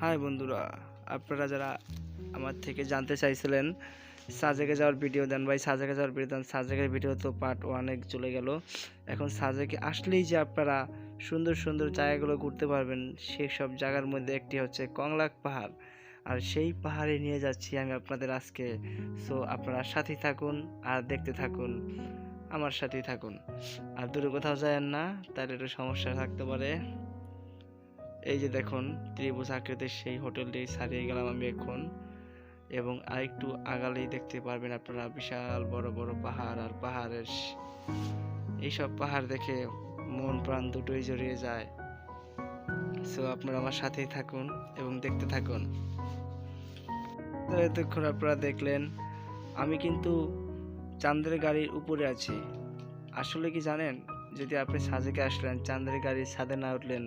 High বন্ধুরা, আপনারা যারা আমার থেকে জানতে চাইছিলেন সাজেকে যাওয়ার ভিডিও দেন ভাই, সাজেকে যাওয়ার ভিডিও দেন। সাজেকের ভিডিও তো পার্ট 1 চলে গেল। এখন সাজেকে আসলেই যে আপনারা সুন্দর সুন্দর জায়গাগুলো ঘুরতে পারবেন, সেসব জায়গার মধ্যে একটি হচ্ছে কংলাক পাহাড়। আর সেই পাহাড়ে নিয়ে যাচ্ছি আমি আপনাদের আজকে। সো আপনারা সাথেই থাকুন আর দেখতে থাকুন, আমার সাথেই থাকুন। আর দূরে কোথাও যায়েন না, তাহলে একটু সমস্যা থাকতে পারে। এই যে দেখুন, ত্রিভুজ আকৃতির সেই হোটেলটি ছাড়িয়ে গেলাম আমি এখন, এবং আরেকটু আগালেই দেখতে পারবেন আপনারা বিশাল বড় বড় পাহাড়। আর পাহাড়ের এইসব পাহাড় দেখে মন প্রাণ দুটোই জড়িয়ে যায়। সো আপনারা আমার সাথেই থাকুন এবং দেখতে থাকুন। তো এতক্ষণ আপনারা দেখলেন আমি কিন্তু চাঁদের গাড়ির উপরে আছি। আসলে কি জানেন, যদি আপনি সাজেকে আসলেন, চাঁদের গাড়ির ছাদে না উঠলেন,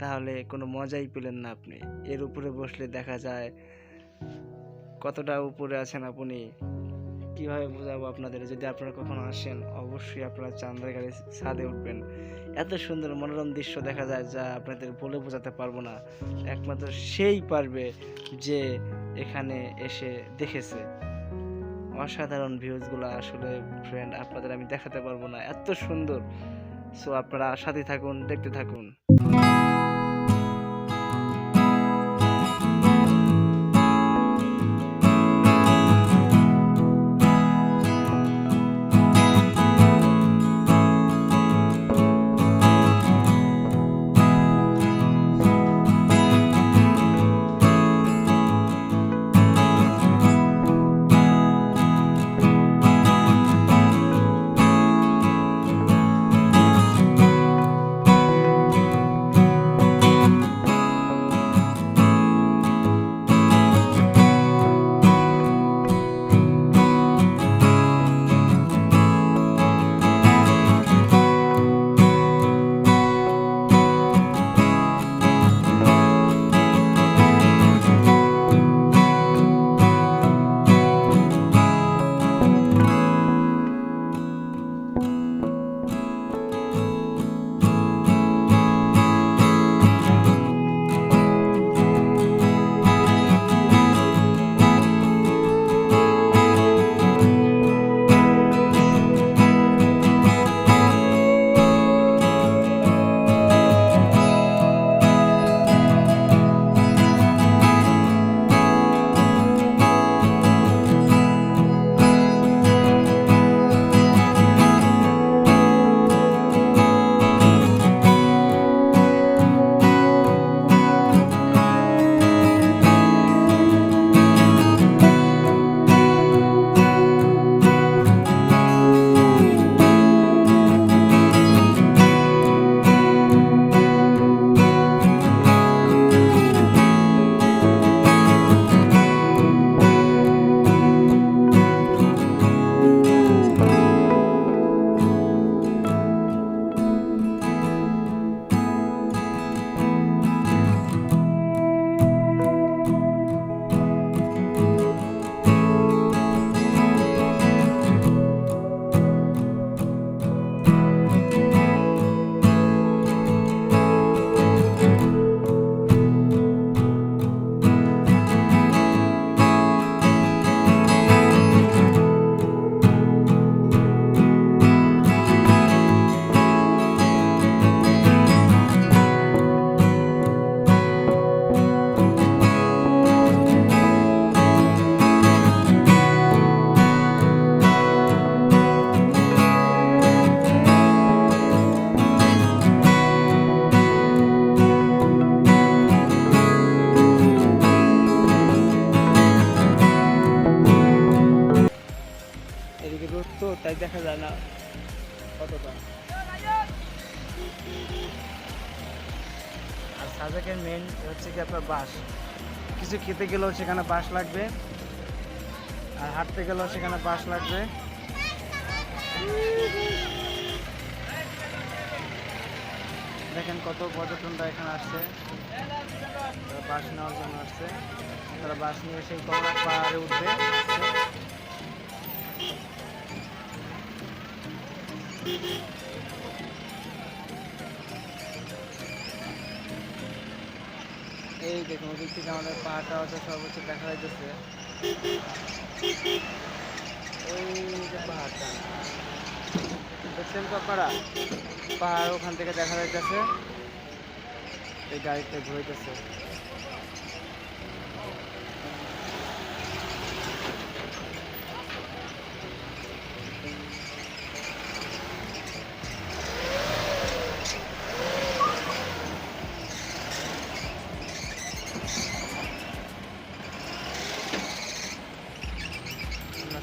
তাহলে কোনো মজাই পেলেন না আপনি। এর উপরে বসলে দেখা যায় কতটা উপরে আছেন আপনি। কিভাবে বোঝাবো আপনাদের? যদি আপনারা কখনো আসেন, অবশ্যই আপনারা চাঁদের গাড়ির ছাদে উঠবেন। এত সুন্দর মনোরম দৃশ্য দেখা যায় যা আপনাদের বলে বোঝাতে পারবো না। একমাত্র সেই পারবে যে এখানে এসে দেখেছে। অসাধারণ ভিউজগুলো আসলে ফ্রেন্ড আপনাদের আমি দেখাতে পারবো না, এত সুন্দর। সো আপনারা সাথে থাকুন, দেখতে থাকুন। এদিকে রোদ তো, তাই দেখা যায় না কতটা। আর সাজেকের মেন হচ্ছে কি আপনার বাঁশ। কিছু খেতে গেলেও সেখানে বাঁশ লাগবে, আর হাঁটতে গেলেও সেখানে বাঁশ লাগবে। দেখেন কত পর্যটনরা এখানে আসছে, তারা বাঁশ নেওয়ার জন্য আসছে। তারা বাঁশ নিয়ে সেই কংলাক পাহাড়ে উঠবে। এই এই দেখুন ওদিক থেকে আমাদের পাহাড়টা সর্বোচ্চ দেখা যাইতেছে। ওই যে পাহাড়টা দেখছেন তো আপনারা, পাহাড় ওখান থেকে দেখা যাইতেছে। এই গাড়িতে ঘুরাইতেছে।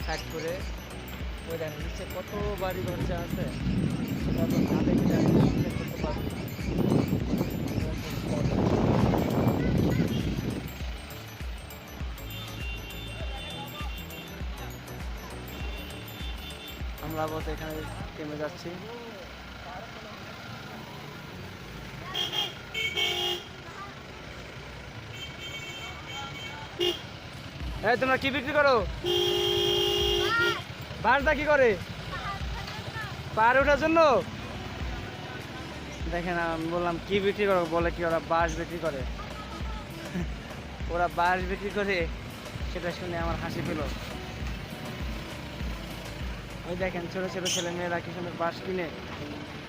সাইড করে ওই দেখা যাচ্ছে কত বাড়ি ঘরচা আছে, সেটা তো না দেখে করতে পারবো না। আমরা আপাতত এখানে থেমে যাচ্ছি। এই তোমরা কি বিক্রি করো? বাঁশটা কি করে? পাহাড়ে ওঠার জন্য? দেখেন আমি বললাম কি বিক্রি করো, বলে কি ওরা বাঁশ বিক্রি করে। ওরা বাঁশ বিক্রি করে, সেটা শুনে আমার হাসি পেল। ওই দেখেন ছোট ছোট ছেলে মেয়েরা কি সুন্দর বাঁশ কিনে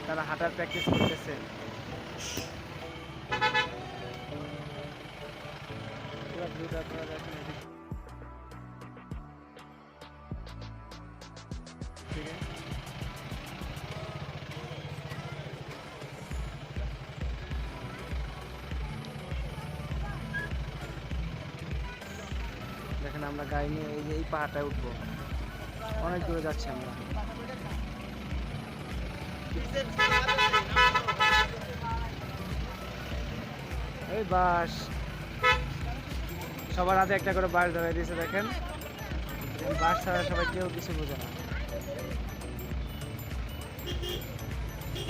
তারা হাঁটার প্র্যাকটিস করতেছে। দেখেন আমরা গাড়ি নিয়ে এই পাহাড়টায় উঠবো, অনেক দূরে যাচ্ছি আমরা। এই বাস সবার হাতে একটা করে বাস ধরাই দিয়েছে। দেখেন বাস ছাড়া সবাই কেউ কিছু বোঝে না।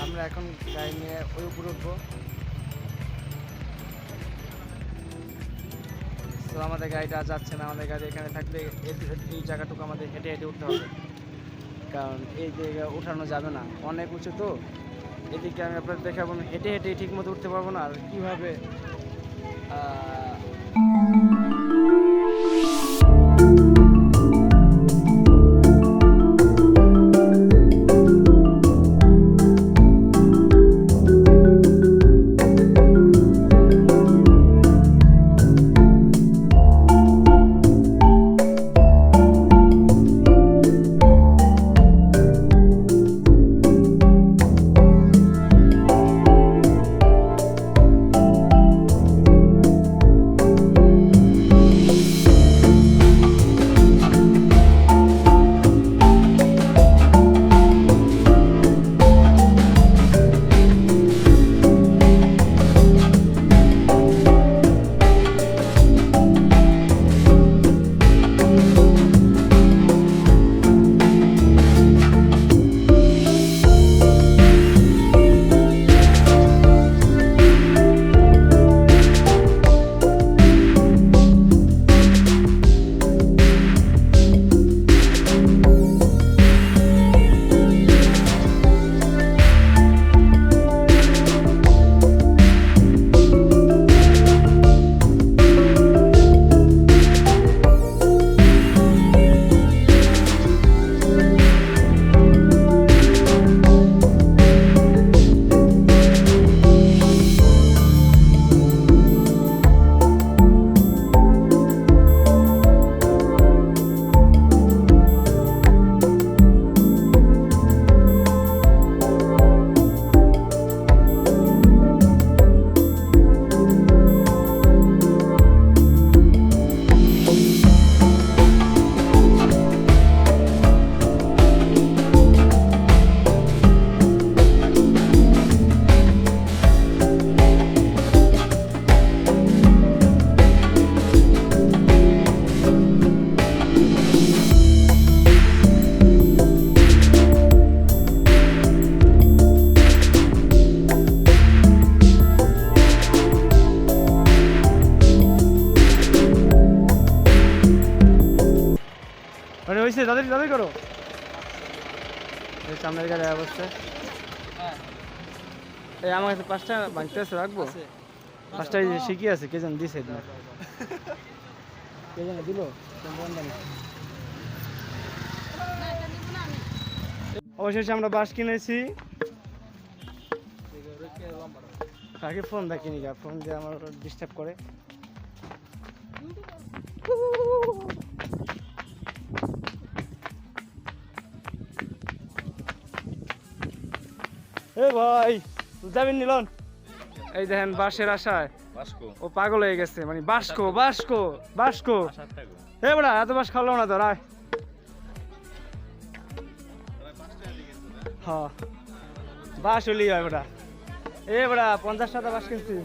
আমরা এখন গাড়ি নিয়ে ওই উপরে উঠবো। তো আমাদের গাড়িটা যাচ্ছে না, আমাদের গাড়ি এখানে থাকলে এই জায়গাটুকু আমাদের হেঁটে হেঁটে উঠতে হবে, কারণ এই জায়গা উঠানো যাবে না, অনেক উঁচু। তো এদিকে আমি আপনাদের দেখাবো, হেঁটে হেঁটে ঠিক মতো উঠতে পারবো না। আর কীভাবে হয়েছে তাদের তাদের করো সামনের গাড়ির অবস্থা। এই আমার কাছে 5টা ভাঙতে আছে, রাখবো। ফার্স্টটা শিখি আছে, কে জানি দিছে না, কে জানি দিল। অবশেষে আমরা বাস কিনেছি। আগে ফোন দেখিনি, ফোন দিয়ে আমার ডিস্টার্ব করে। এ ভাই যাবেন নিলন, এই দেখেন বাসের আশায় ও পাগল হয়ে গেছে, মানে বাসকো বাসকো বাসকো। এ বড়া এত বাস খাওয়ালো না তোর, আয়। হ্যাঁ বাস হলি হয় বড়া। এ বড়া 50 টাকা বাস কিনছি।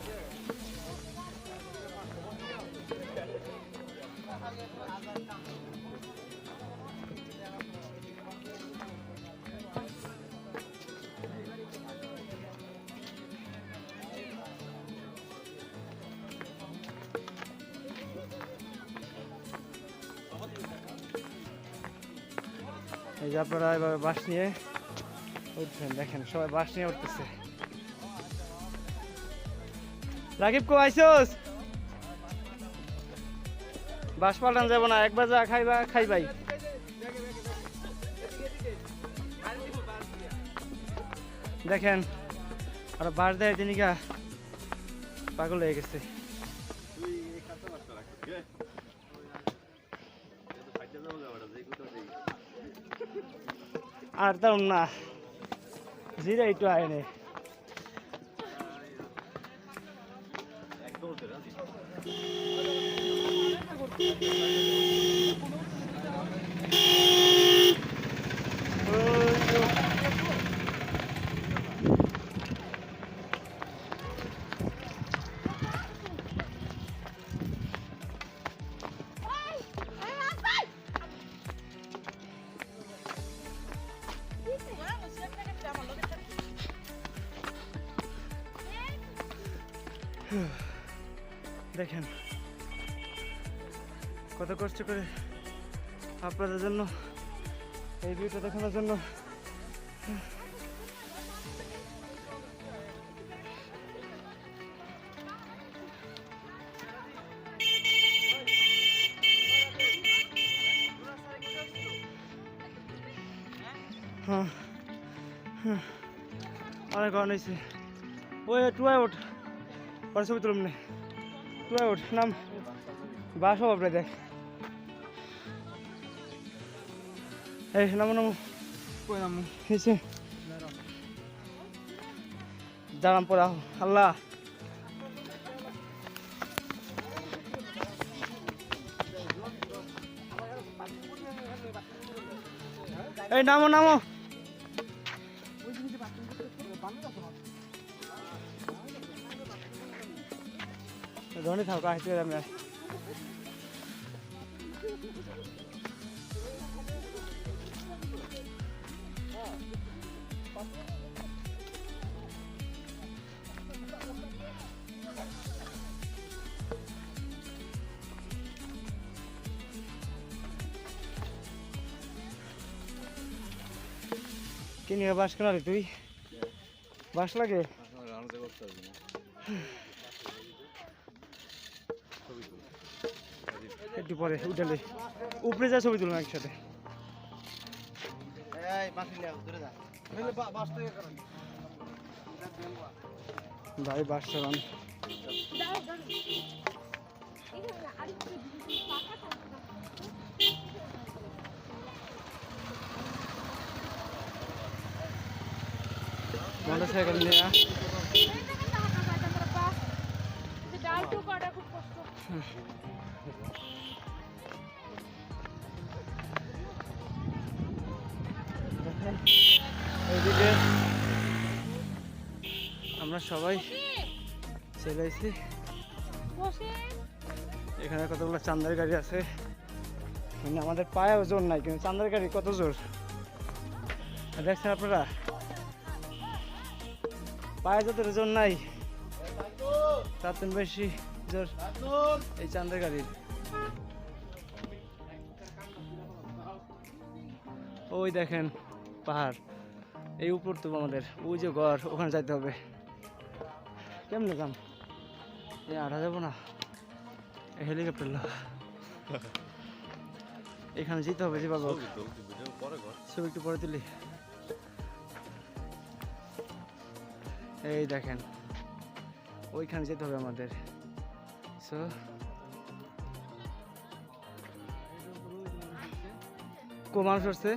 এই যে আপনারা এভাবে বাস নিয়ে উঠছেন, দেখেন সবাই বাস নিয়ে উঠতেছে। রাকিব কো আইসোস, বাস পাল্টান যাব না, একবার যা খাইবা খাইবাই। দেখেন আর বাস দেয় তিনিকা পাগল হয়ে গেছে। আর তার না জিরা একটু আয়নে দেখেন কত কষ্ট করে আপনাদের জন্য এই ভিউটা দেখানোর জন্য। হ্যাঁ হ্যাঁ অনেক অন হয়েছে। ওই টুয়াই ওঠ, পরে ছবি তুলুম নে। টুয়াই ওঠ, নাম বাস হব আপনি দেখ। এই নামো নামো, কই নামো হয়েছে দাঁড়াম পরে আহ। আল্লাহ এই নামো নামো। ধনী থাকা আসতে আমি কি নিয়ে বাস কেনালি তুই? বাস লাগে একটু পরে উঠলে উপরে যা ছবি তুলুন একসাথে। ভাই বাস চালান মোটরসাইকেল নিয়ে এইদিকে আমরা সবাই চলে এসেছি। এখানে কতগুলো চান্দার গাড়ি আছে, মানে আমাদের পায়েও জোর নাই, কিন্তু চান্দার গাড়ি কত জোর দেখছেন আপনারা। পায়ে যত জোর নাই তার থেকে বেশি জোর এই চান্দার গাড়ির। ওই দেখেন পাহাড়, এই উপর তো আমাদের ওই যে ঘর, ওখানে যাইতে হবে। কেমনে যাম? এ আড়া যাবো না, হেলিকপ্টার লো এখানে যেতে হবে যে বাবা, ছবি একটু পরে তুলি। এই দেখেন ওইখানে যেতে হবে আমাদের। সো কো মানুষ আসছে,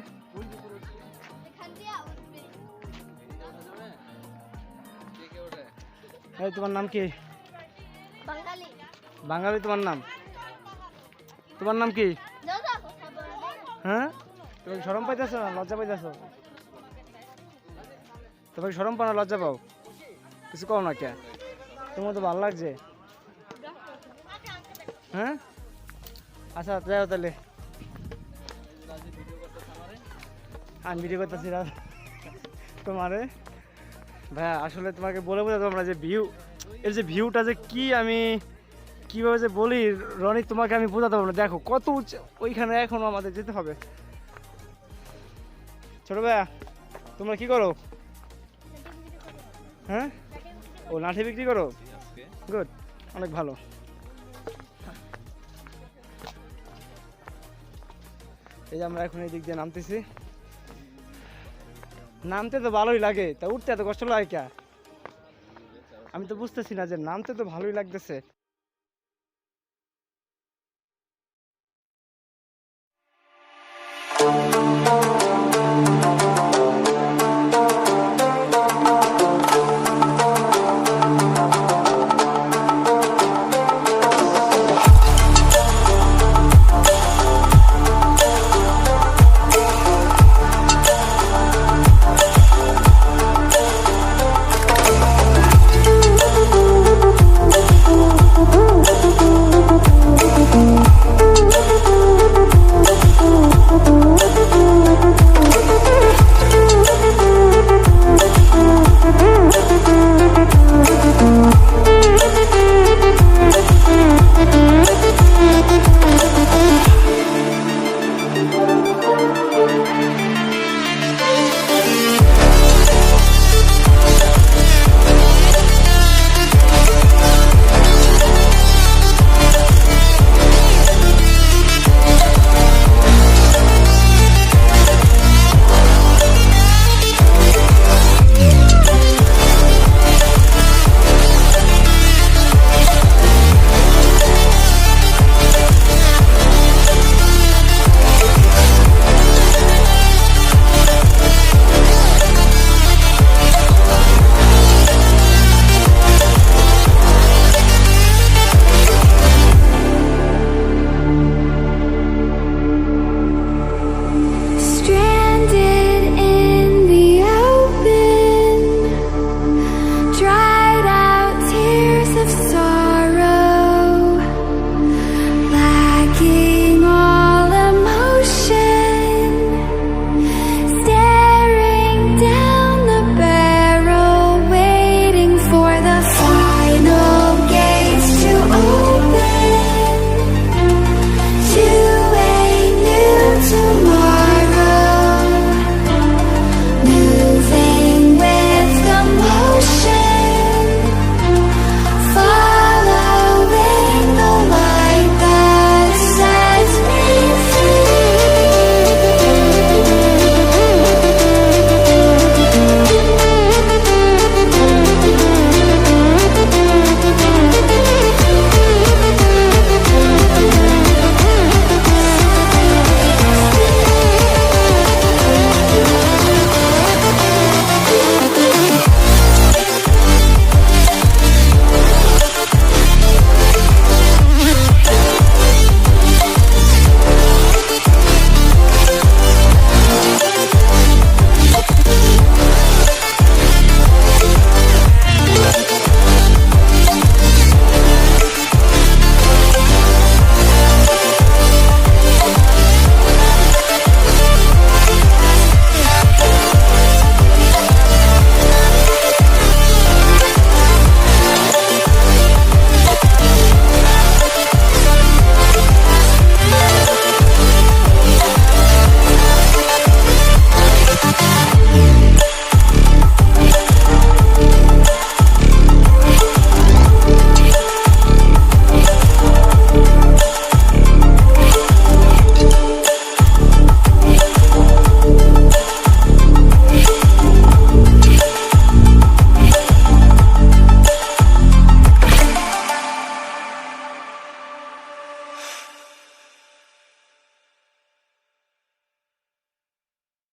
এই তোমার নাম কি? বাঙালি। বাঙালি তোমার নাম? তোমার নাম কি? হ্যাঁ তুমি শরম পাইতেছো না লজ্জা পাইতেছো? তোমাকে শরম পাও না লজ্জা পাও? কিছু কও না কে? তোমার তো ভালো লাগছে। হ্যাঁ আচ্ছা যাও তাহলে, আমি ভিডিও করতেছি তোমারে। ভাইয়া আসলে তোমাকে বলে বোঝাতে পারবো না যে ভিউ, এর যে ভিউটা যে কি, আমি কীভাবে যে বলি রনি তোমাকে আমি বোঝাতে পারবো না। দেখো কত উঁচু, ওইখানে এখনও আমাদের যেতে হবে। ছোটো ভাইয়া তোমরা কি করো? হ্যাঁ ও লাঠি বিক্রি করো, গুড, অনেক ভালো। এই যে আমরা এখন এই দিক দিয়ে নামতেছি, নামতে তো ভালোই লাগে, তা উঠতে এত কষ্ট লাগে কে? আমি তো বুঝতেছি না, যে নামতে তো ভালোই লাগতেছে।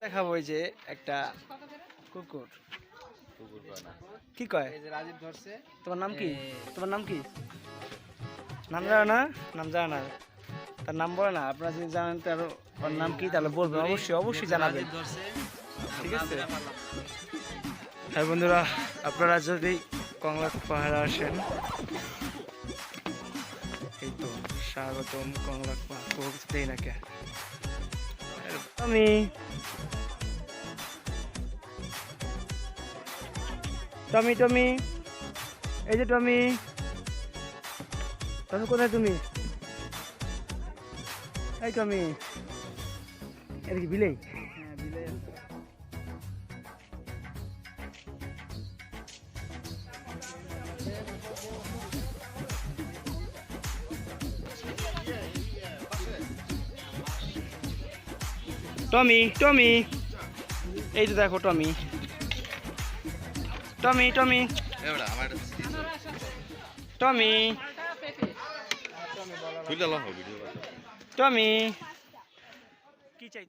দেখাবো ওই যে একটা কুকুর কি কয় রাজীব ধরছে তোমার নাম কি তোমার নাম কি নাম জানো না নাম জানো না তার নাম বলে না আপনারা যদি জানেন তার ওর নাম কি তাহলে বলবেন অবশ্যই অবশ্যই জানাবেন ঠিক আছে হ্যাঁ বন্ধুরা আপনারা যদি কংলাক পাহাড়ে আসেন এই তো স্বাগতম কংলাক পাহাড় দেই না কে আমি টমি টমি এই যে টমি টমি কোথায় তুমি এই টমি এটা কি বিলেই হ্যাঁ বিলেই টমি টমি এই তো দেখো টমি টমি টমি টমি টমি কি চাই